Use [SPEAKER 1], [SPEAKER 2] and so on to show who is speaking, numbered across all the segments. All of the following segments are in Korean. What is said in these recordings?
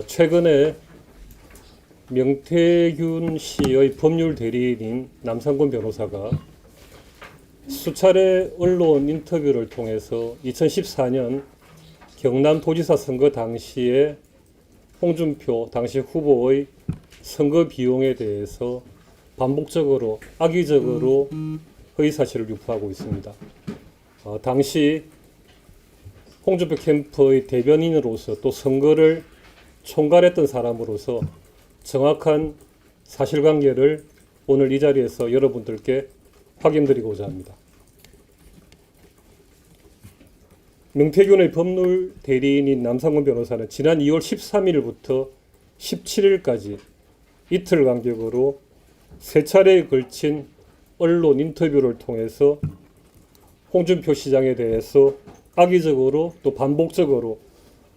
[SPEAKER 1] 최근에 명태균 씨의 법률 대리인인 남상곤 변호사가 수차례 언론 인터뷰를 통해서 2014년 경남도지사 선거 당시에 홍준표 당시 후보의 선거 비용에 대해서 반복적으로 악의적으로 허위사실을 유포하고 있습니다. 당시 홍준표 캠프의 대변인으로서 또 선거를 총괄했던 사람으로서 정확한 사실관계를 오늘 이 자리에서 여러분들께 확인드리고자 합니다. 명태균의 법률 대리인인 남상곤 변호사는 지난 2월 13일부터 17일까지 이틀 간격으로 세 차례에 걸친 언론 인터뷰를 통해서 홍준표 시장에 대해서 악의적으로 또 반복적으로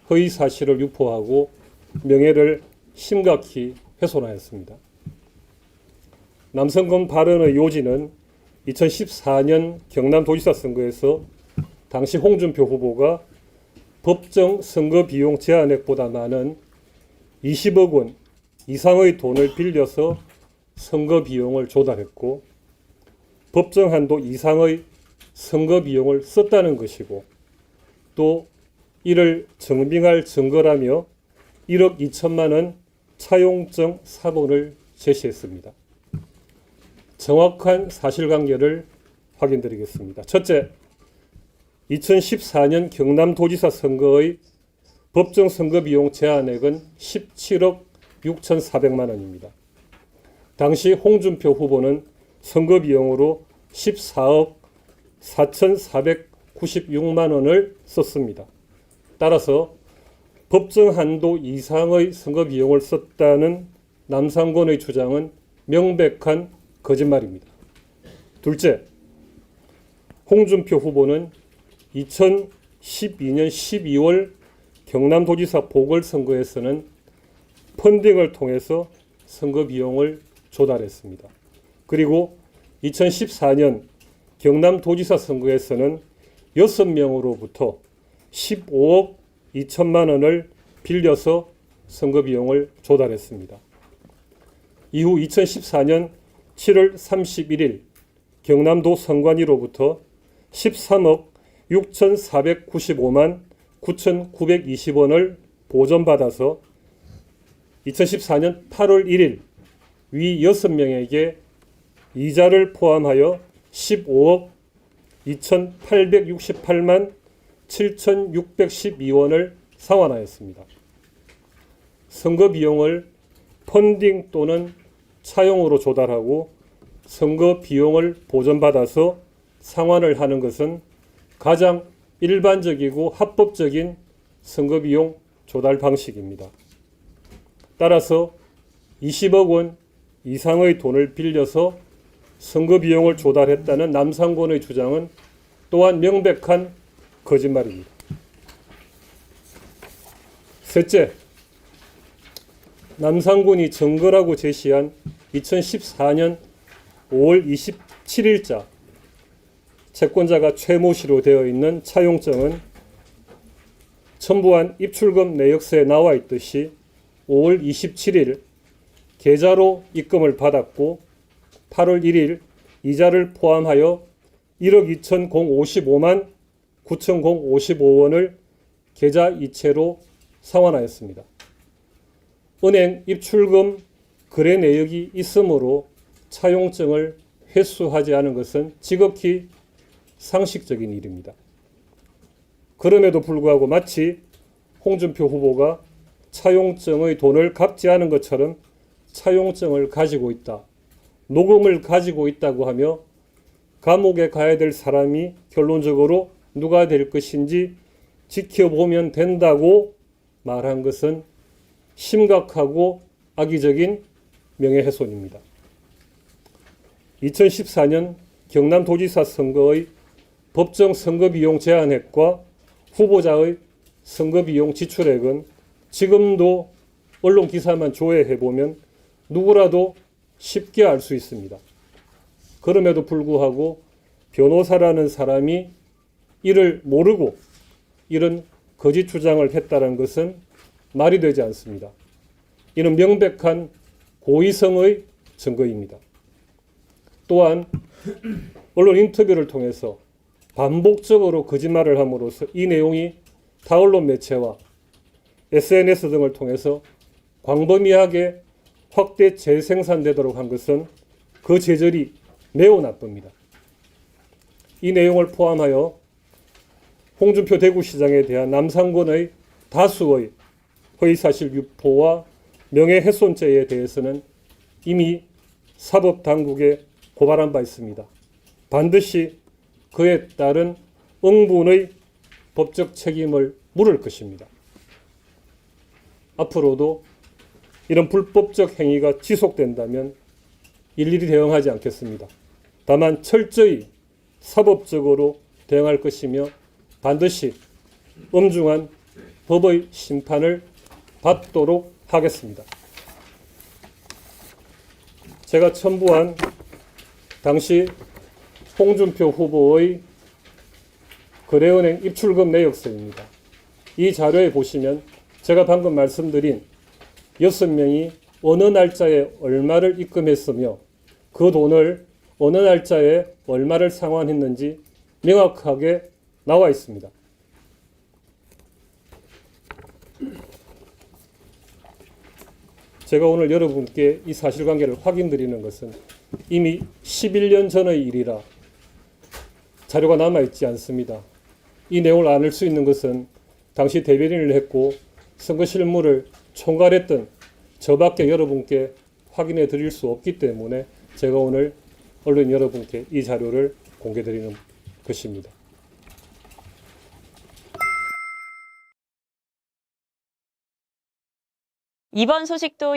[SPEAKER 1] 허위 사실을 유포하고 명예를 심각히 훼손하였습니다. 남상곤 발언의 요지는 2014년 경남도지사 선거에서 당시 홍준표 후보가 법정 선거 비용 제한액보다 많은 20억 원 이상의 돈을 빌려서 선거 비용을 조달했고 법정 한도 이상의 선거 비용을 썼다는 것이고 또 이를 증빙할 증거라며 1억 2천만 원 차용증 사본을 제시했습니다. 정확한 사실관계를 확인드리겠습니다. 첫째, 2014년 경남도지사 선거의 법정 선거 비용 제한액은 17억 6,400만 원입니다. 당시 홍준표 후보는 선거 비용으로 14억 4,496만 원을 썼습니다. 따라서 법정 한도 이상의 선거 비용을 썼다는 남상곤의 주장은 명백한 거짓말입니다. 둘째, 홍준표 후보는 2012년 12월 경남도지사 보궐선거에서는 펀딩을 통해서 선거 비용을 조달했습니다. 그리고 2014년 경남도지사 선거에서는 6명으로부터 15억 2천만 원을 빌려서 선거 비용을 조달했습니다. 이후 2014년 7월 31일 경남도 선관위로부터 13억 6,495만 9,920원을 보전받아서 2014년 8월 1일 위 6명에게 이자를 포함하여 15억 2,868만 7,612원을 상환하였습니다. 선거 비용을 펀딩 또는 차용으로 조달하고 선거 비용을 보전받아서 상환을 하는 것은 가장 일반적이고 합법적인 선거 비용 조달 방식입니다. 따라서 20억 원 이상의 돈을 빌려서 선거 비용을 조달했다는 남상곤의 주장은 또한 명백한 거짓말입니다. 셋째, 남상곤이 증거라고 제시한 2014년 5월 27일자 채권자가 최모씨로 되어 있는 차용증은 첨부한 입출금 내역서에 나와 있듯이 5월 27일 계좌로 입금을 받았고 8월 1일 이자를 포함하여 1억 2,055만 9,055원을 계좌 이체로 상환하였습니다. 은행 입출금 거래 내역이 있으므로 차용증을 회수하지 않은 것은 지극히 상식적인 일입니다. 그럼에도 불구하고 마치 홍준표 후보가 차용증의 돈을 갚지 않은 것처럼 차용증을 가지고 있다, 녹음을 가지고 있다고 하며 감옥에 가야 될 사람이 결론적으로 누가 될 것인지 지켜보면 된다고 말한 것은 심각하고 악의적인 명예훼손입니다. 2014년 경남도지사 선거의 법정 선거비용 제한액과 후보자의 선거비용 지출액은 지금도 언론 기사만 조회해보면 누구라도 쉽게 알 수 있습니다. 그럼에도 불구하고 변호사라는 사람이 이를 모르고 이런 거짓 주장을 했다는 것은 말이 되지 않습니다. 이는 명백한 고의성의 증거입니다. 또한 언론 인터뷰를 통해서 반복적으로 거짓말을 함으로써 이 내용이 타 언론 매체와 SNS 등을 통해서 광범위하게 확대 재생산되도록 한 것은 그 죄절이 매우 나쁩니다. 이 내용을 포함하여 홍준표 대구시장에 대한 남상권의 다수의 허위사실 유포와 명예훼손죄에 대해서는 이미 사법당국에 고발한 바 있습니다. 반드시 그에 따른 응분의 법적 책임을 물을 것입니다. 앞으로도 이런 불법적 행위가 지속된다면 일일이 대응하지 않겠습니다. 다만 철저히 사법적으로 대응할 것이며 반드시 엄중한 법의 심판을 받도록 하겠습니다. 제가 첨부한 당시 홍준표 후보의 거래은행 입출금 내역서입니다. 이 자료에 보시면 제가 방금 말씀드린 6명이 어느 날짜에 얼마를 입금했으며 그 돈을 어느 날짜에 얼마를 상환했는지 명확하게 나와 있습니다. 제가 오늘 여러분께 이 사실관계를 확인드리는 것은 이미 11년 전의 일이라 자료가 남아있지 않습니다. 이 내용을 알 수 있는 것은 당시 대변인을 했고 선거 실무를 총괄했던 저밖에 여러분께 확인해 드릴 수 없기 때문에 제가 오늘 언론 여러분께 이 자료를 공개 드리는 것입니다.
[SPEAKER 2] 이번 소식도